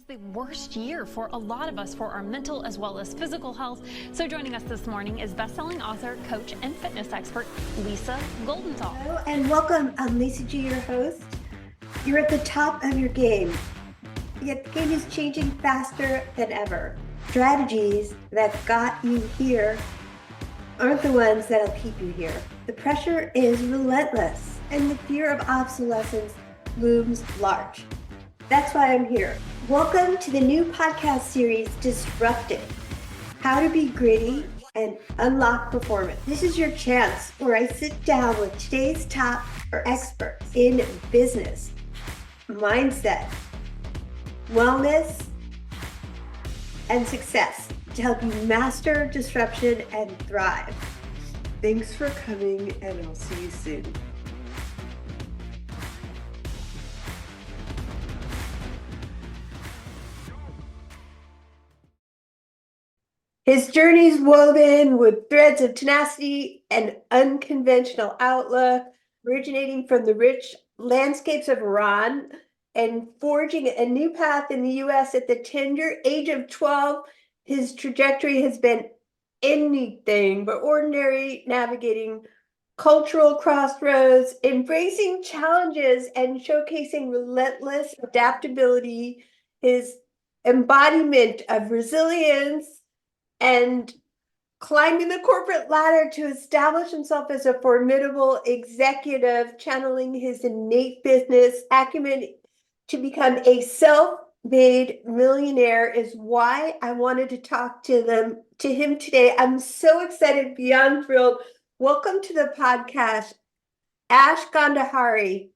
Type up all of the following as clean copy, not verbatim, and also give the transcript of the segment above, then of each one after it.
the worst year for a lot of us for our mental as well as physical health. So joining us this morning is best-selling author, coach, and fitness expert, Lisa Goldenthal. Hello and welcome. I'm Lisa G, your host. You're at the top of your game, yet the game is changing faster than ever. Strategies that got you here aren't the ones that'll keep you here. The pressure is relentless and the fear of obsolescence looms large. That's why I'm here. Welcome to the new podcast series, Disrupted: How to Be Gritty and Unlock Performance. This is your chance where I sit down with today's top experts in business, mindset, wellness, and success to help you master disruption and thrive. Thanks for coming, and I'll see you soon. His journey is woven with threads of tenacity and unconventional outlook, originating from the rich landscapes of Iran and forging a new path in the U.S. at the tender age of 12. His trajectory has been anything but ordinary, navigating cultural crossroads, embracing challenges, and showcasing relentless adaptability. His embodiment of resilience and climbing the corporate ladder to establish himself as a formidable executive, channeling his innate business acumen to become a self-made millionaire is why I wanted to talk to him today. I'm so excited, beyond thrilled. Welcome to the podcast, Ash Ghandehari.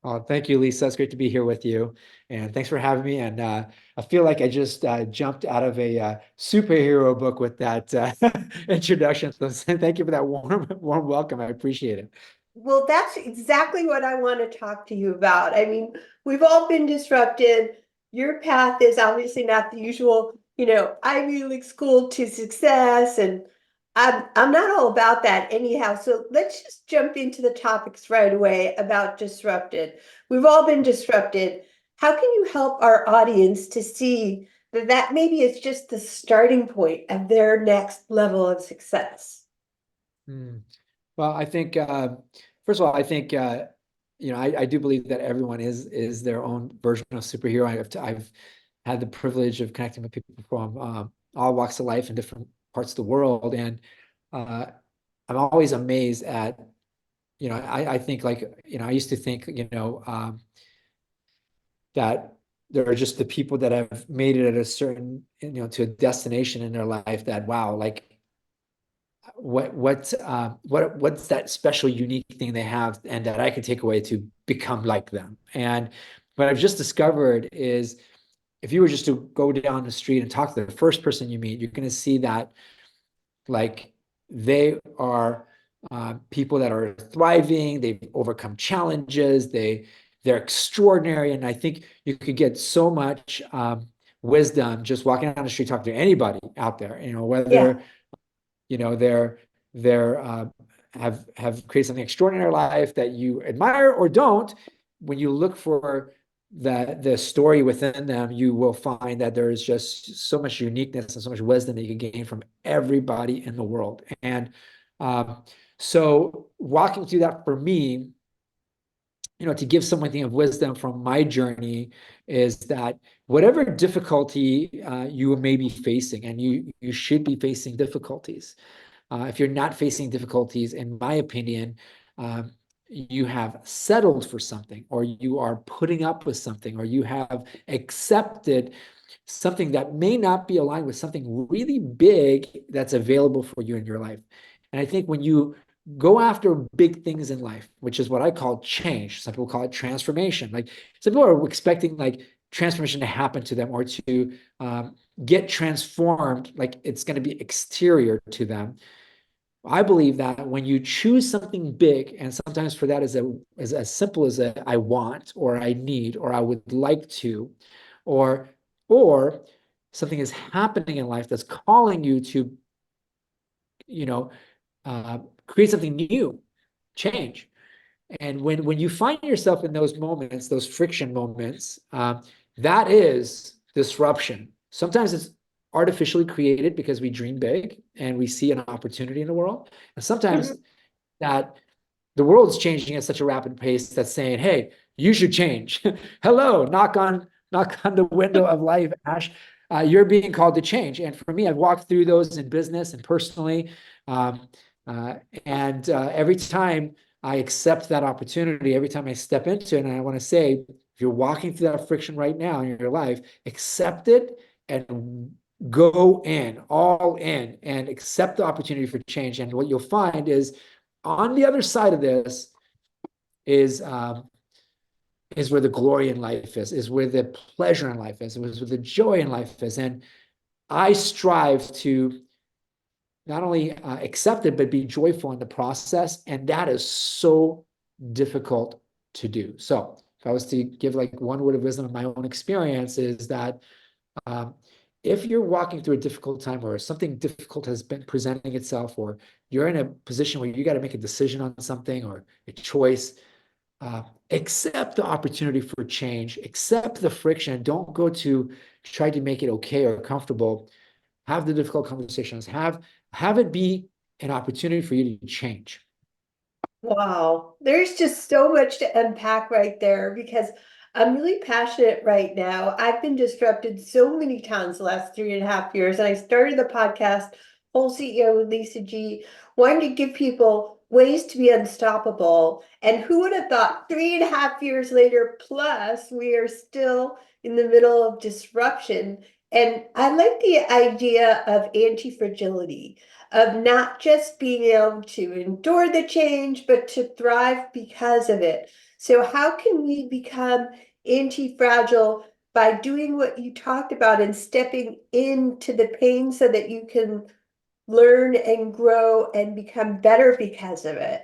Oh, thank you, Lisa. It's great to be here with you. And thanks for having me. And I feel like I just jumped out of a superhero book with that introduction. So thank you for that warm welcome. I appreciate it. Well, that's exactly what I want to talk to you about. I mean, we've all been disrupted. Your path is obviously not the usual, Ivy League school to success. And I'm not all about that anyhow. So let's just jump into the topics right away about disrupted. We've all been disrupted. How can you help our audience to see that maybe it's just the starting point of their next level of success? Well, I think, first of all, I think, I do believe that everyone is their own version of superhero. I've had the privilege of connecting with people from all walks of life in different parts of the world. And I'm always amazed at, I think I used to think, that there are just the people that have made it at a certain, to a destination in their life that, wow, like what's that special, unique thing they have and that I can take away to become like them. And what I've just discovered is if you were just to go down the street and talk to the first person you meet, you're going to see that like they are people that are thriving, they've overcome challenges, they're extraordinary. And I think you could get so much wisdom just walking down the street, talking to anybody out there, whether, they're have created something extraordinary in their life that you admire or don't. When you look for the story within them, you will find that there is just so much uniqueness and so much wisdom that you can gain from everybody in the world. And so walking through that for me, to give something of wisdom from my journey is that whatever difficulty you may be facing, and you should be facing difficulties. If you're not facing difficulties, in my opinion, you have settled for something, or you are putting up with something, or you have accepted something that may not be aligned with something really big that's available for you in your life. And I think when you go after big things in life, which is what I call change, some people call it transformation. Like some people are expecting like transformation to happen to them or to get transformed, like it's going to be exterior to them. I believe that when you choose something big, and sometimes for that is as simple as I want, or I need, or I would like to, or something is happening in life that's calling you to, create something new, change. And when you find yourself in those moments, those friction moments, that is disruption. Sometimes it's artificially created because we dream big and we see an opportunity in the world. And sometimes that the world's changing at such a rapid pace that's saying, hey, you should change. Hello, knock on the window of life, Ash. You're being called to change. And for me, I've walked through those in business and personally. Um, every time I accept that opportunity, every time I step into it, and I want to say, if you're walking through that friction right now in your life, accept it and go in, all in, and accept the opportunity for change. And what you'll find is on the other side of this is where the glory in life is where the pleasure in life is where the joy in life is. And I strive to not only accept it, but be joyful in the process. And that is so difficult to do. So if I was to give like one word of wisdom in my own experience is that if you're walking through a difficult time or something difficult has been presenting itself, or you're in a position where you got to make a decision on something or a choice, accept the opportunity for change, accept the friction. Don't go to try to make it okay or comfortable. Have the difficult conversations. Have it be an opportunity for you to change. Wow, there's just so much to unpack right there because I'm really passionate right now. I've been disrupted so many times the last 3.5 years, and I started the podcast WholeCEO with Lisa G, wanting to give people ways to be unstoppable. And who would have thought 3.5 years later, plus we are still in the middle of disruption. And I like the idea of anti-fragility, of not just being able to endure the change, but to thrive because of it. So how can we become anti-fragile by doing what you talked about and stepping into the pain so that you can learn and grow and become better because of it?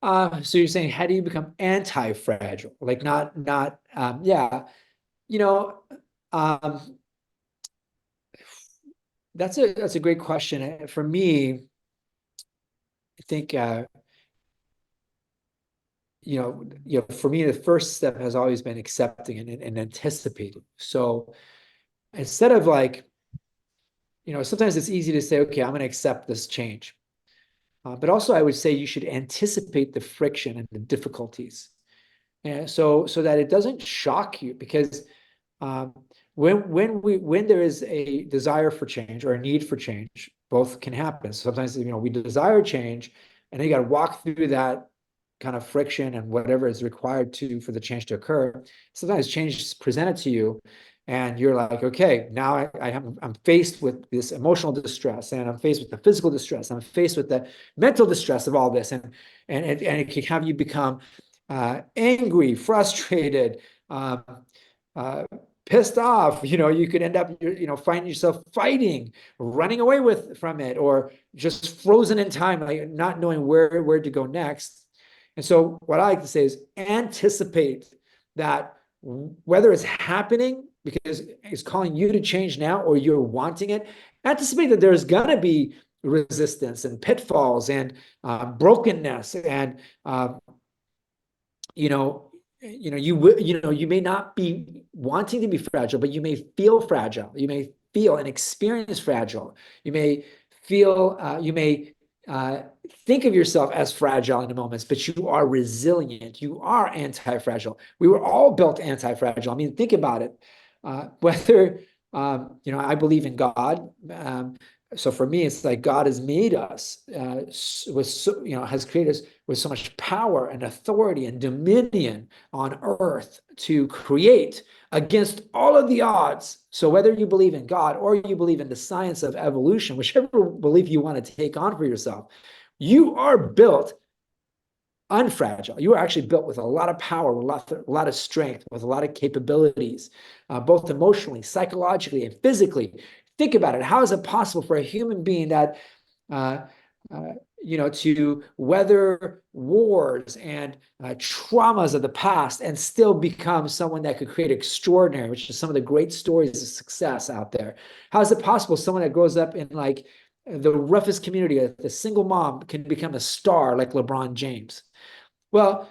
So you're saying, how do you become anti-fragile? Like yeah, you know, um, that's a great question. For me, I think for me, the first step has always been accepting and anticipating. So instead of like, sometimes it's easy to say, okay, I'm going to accept this change. But also I would say you should anticipate the friction and the difficulties. And so that it doesn't shock you, because when there is a desire for change or a need for change, both can happen. Sometimes we desire change, and then you got to walk through that kind of friction and whatever is required for the change to occur. Sometimes change is presented to you, and you're like, okay, now I'm faced with this emotional distress, and I'm faced with the physical distress, I'm faced with the mental distress of all this, and it can have you become angry, frustrated, pissed off. You could end up finding yourself fighting, running away from it, or just frozen in time, like not knowing where to go next. And so what I like to say is anticipate that, whether it's happening because it's calling you to change now or you're wanting it, anticipate that there's gonna be resistance and pitfalls and brokenness, and you may not be wanting to be fragile, but you may feel fragile. You may feel and experience fragile. You may think of yourself as fragile in the moments, but you are resilient. You are anti-fragile. We were all built anti-fragile. I mean, think about it. Whether I believe in God. So for me, it's like God has made us has created us with so much power and authority and dominion on earth to create against all of the odds. So whether you believe in God or you believe in the science of evolution, whichever belief you want to take on for yourself, you are built unfragile. You are actually built with a lot of power, a lot of strength, with a lot of capabilities, both emotionally, psychologically, and physically. Think about it. How is it possible for a human being that, to weather wars and traumas of the past and still become someone that could create extraordinary, which is some of the great stories of success out there? How is it possible someone that grows up in like the roughest community, the single mom, can become a star like LeBron James? Well,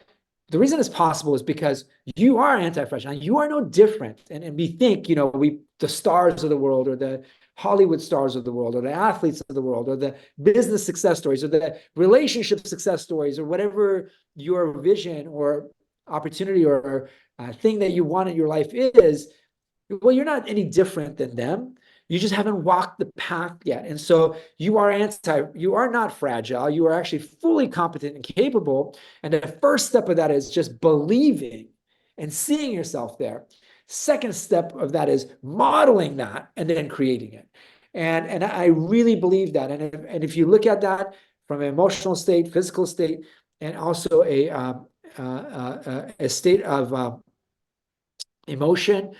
the reason it's possible is because you are anti-fragile. You are no different. And we think, the stars of the world, or the Hollywood stars of the world, or the athletes of the world, or the business success stories, or the relationship success stories, or whatever your vision or opportunity or thing that you want in your life is, well, you're not any different than them. You just haven't walked the path yet. And so you are not fragile. You are actually fully competent and capable. And the first step of that is just believing and seeing yourself there. Second step of that is modeling that and then creating it. And I really believe that. And if you look at that from an emotional state, physical state, and also a state of emotion,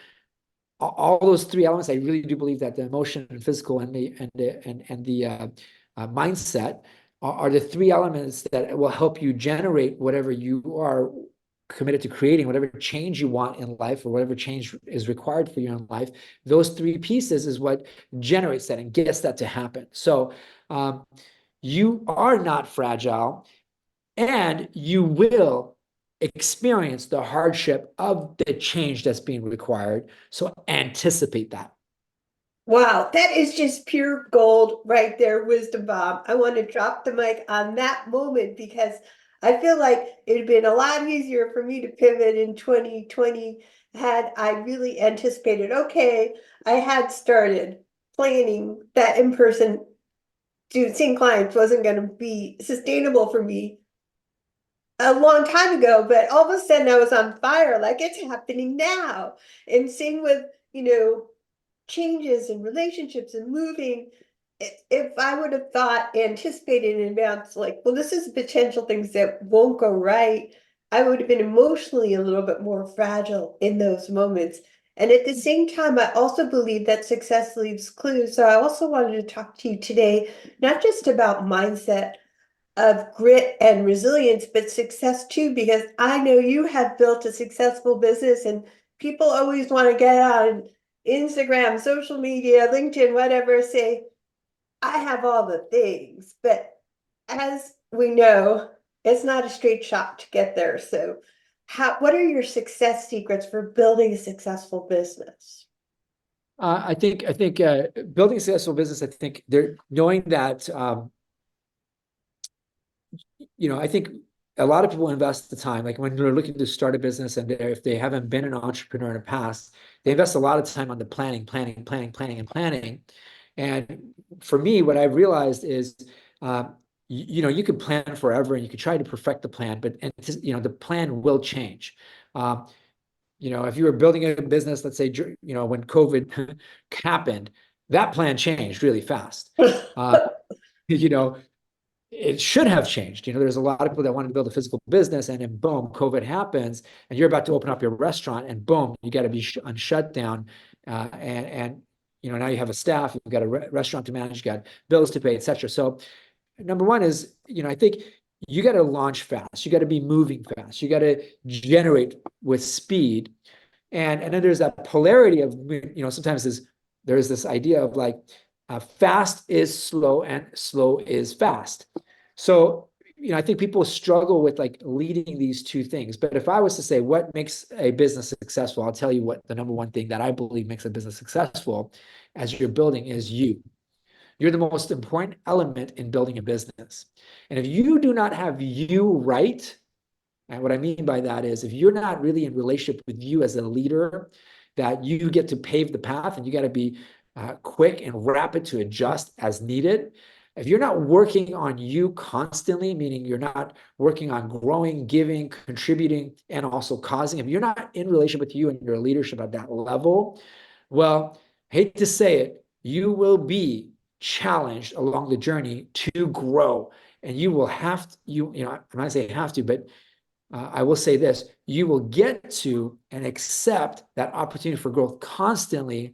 all those three elements, I really do believe that the emotion and physical and the mindset are the three elements that will help you generate whatever you are committed to creating, whatever change you want in life, or whatever change is required for you in life. Those three pieces is what generates that and gets that to happen. So you are not fragile, and you will experience the hardship of the change that's being required. So anticipate that. Wow, that is just pure gold right there, wisdom bomb. I want to drop the mic on that moment because I feel like it'd been a lot easier for me to pivot in 2020 had I really anticipated, okay, I had started planning that in-person seeing clients wasn't going to be sustainable for me a long time ago, but all of a sudden I was on fire, like it's happening now. And same with, changes in relationships and moving. If I would have thought, anticipated in advance, like, well, this is potential things that won't go right, I would have been emotionally a little bit more fragile in those moments. And at the same time, I also believe that success leaves clues. So I also wanted to talk to you today, not just about mindset of grit and resilience, but success too, because I know you have built a successful business and people always want to get on Instagram, social media, LinkedIn, whatever, say, I have all the things. But as we know, it's not a straight shot to get there. So what are your success secrets for building a successful business? I think building a successful business, I think they're knowing that, I think a lot of people invest the time, like when they're looking to start a business, and if they haven't been an entrepreneur in the past, they invest a lot of time on the planning. And for me, what I've realized is, you could plan forever and you could try to perfect the plan, but the plan will change. If you were building a business, let's say, when COVID happened, that plan changed really fast. You know, it should have changed. There's a lot of people that wanted to build a physical business, and then boom, COVID happens, and you're about to open up your restaurant, and boom, you got to be on shutdown, and now you have a staff, you've got a restaurant to manage, you got bills to pay, etc. So, number one is, I think you got to launch fast, you got to be moving fast, you got to generate with speed, and then there's that polarity of, sometimes there's this idea of like, fast is slow and slow is fast. So, I think people struggle with like leading these two things. But if I was to say what makes a business successful, I'll tell you what the number one thing that I believe makes a business successful as you're building is you. You're the most important element in building a business. And if you do not have you right, and what I mean by that is, if you're not really in relationship with you as a leader, that you get to pave the path and you got to be quick and rapid to adjust as needed. If you're not working on you constantly, meaning you're not working on growing, giving, contributing, and also causing, if you're not in relationship with you and your leadership at that level, well, hate to say it, you will be challenged along the journey to grow. And you will have to, I'm not saying have to, but I will say this, you will get to and accept that opportunity for growth constantly.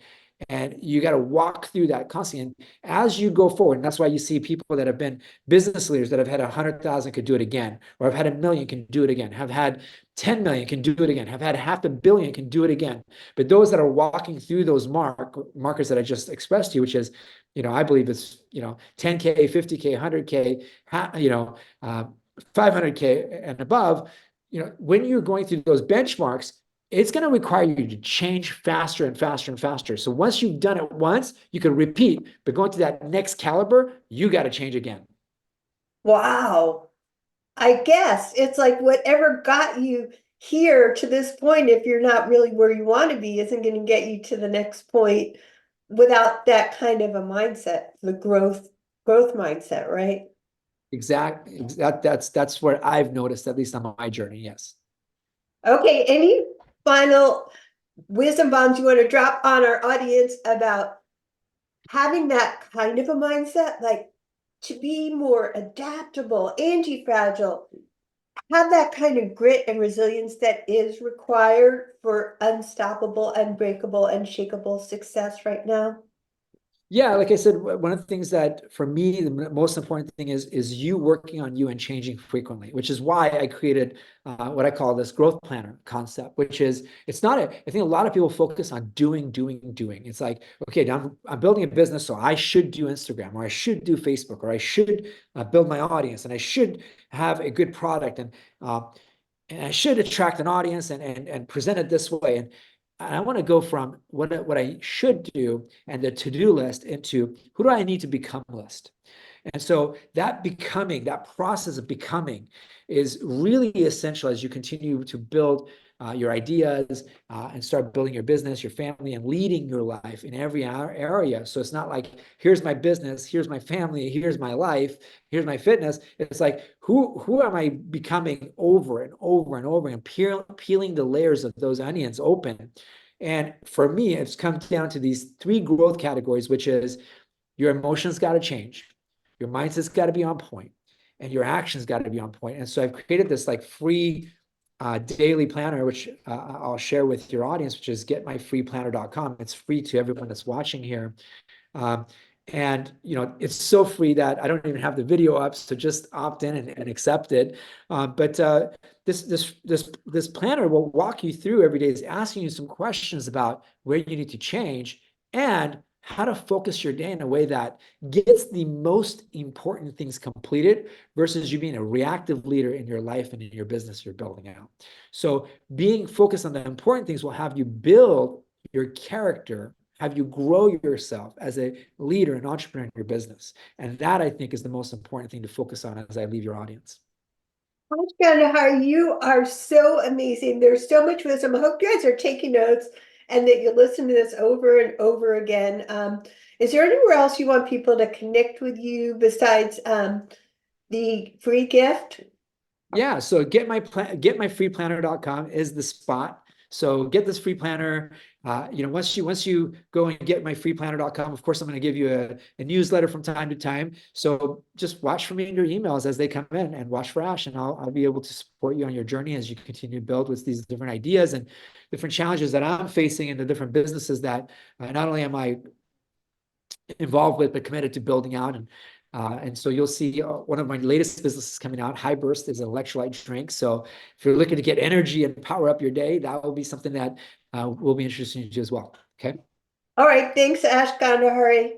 And you got to walk through that constantly. And as you go forward, and that's why you see people that have been business leaders that have had 100,000 could do it again, or have had 1 million can do it again, have had 10 million can do it again, have had 500 million can do it again. But those that are walking through those markers that I just expressed to you, which is, I believe it's, 10K, 50K, 100K, 500K and above, when you're going through those benchmarks, it's going to require you to change faster and faster and faster. So once you've done it once, you can repeat, but going to that next caliber, you got to change again. Wow. I guess it's like whatever got you here to this point, if you're not really where you want to be, isn't going to get you to the next point without that kind of a mindset, the growth mindset, right? Exactly. That's what I've noticed, at least on my journey. Yes. Okay, any final wisdom bombs you want to drop on our audience about having that kind of a mindset, like to be more adaptable, anti-fragile, have that kind of grit and resilience that is required for unstoppable, unbreakable, unshakable success right now? Yeah, like I said, one of the things that for me, the most important thing is you working on you and changing frequently, which is why I created what I call this growth planner concept, which is it's not I think a lot of people focus on doing. It's like, okay, I'm building a business, so I should do Instagram, or I should do Facebook, or I should build my audience, and I should have a good product, and I should attract an audience and present it this way. And I want to go from what I should do and the to-do list into who do I need to become list. And so that process of becoming is really essential as you continue to build your ideas and start building your business, your family, and leading your life in every area. So it's not like, here's my business, here's my family, here's my life, here's my fitness. It's like, who am I becoming over and over and over, and peeling the layers of those onions open. And for me, it's come down to these three growth categories, which is your emotions got to change, your mindset's got to be on point, and your actions got to be on point. And so I've created this like free daily planner, which I'll share with your audience, which is getmyfreeplanner.com. It's free to everyone that's watching here. And it's so free that I don't even have the video up, so just opt in and accept it. But this planner will walk you through every day, is asking you some questions about where you need to change and how to focus your day in a way that gets the most important things completed versus you being a reactive leader in your life and in your business you're building out. So being focused on the important things will have you build your character, have you grow yourself as a leader and entrepreneur in your business. And that, I think, is the most important thing to focus on as I leave your audience. Ash Ghandehari, you are so amazing. There's so much wisdom. I hope you guys are taking notes and that you listen to this over and over again. Is there anywhere else you want people to connect with you besides the free gift? Yeah, so getmyfreeplanner.com is the spot. So get this free planner. Once you go and get myfreeplanner.com, of course, I'm going to give you a newsletter from time to time. So just watch for me in your emails as they come in, and watch for Ash, and I'll be able to support you on your journey as you continue to build with these different ideas and different challenges that I'm facing in the different businesses that not only am I involved with, but committed to building out. And so you'll see one of my latest businesses coming out, High Burst, is an electrolyte drink. So if you're looking to get energy and power up your day, that will be something that will be interesting to you as well. Okay. All right. Thanks, Ash Ghandehari.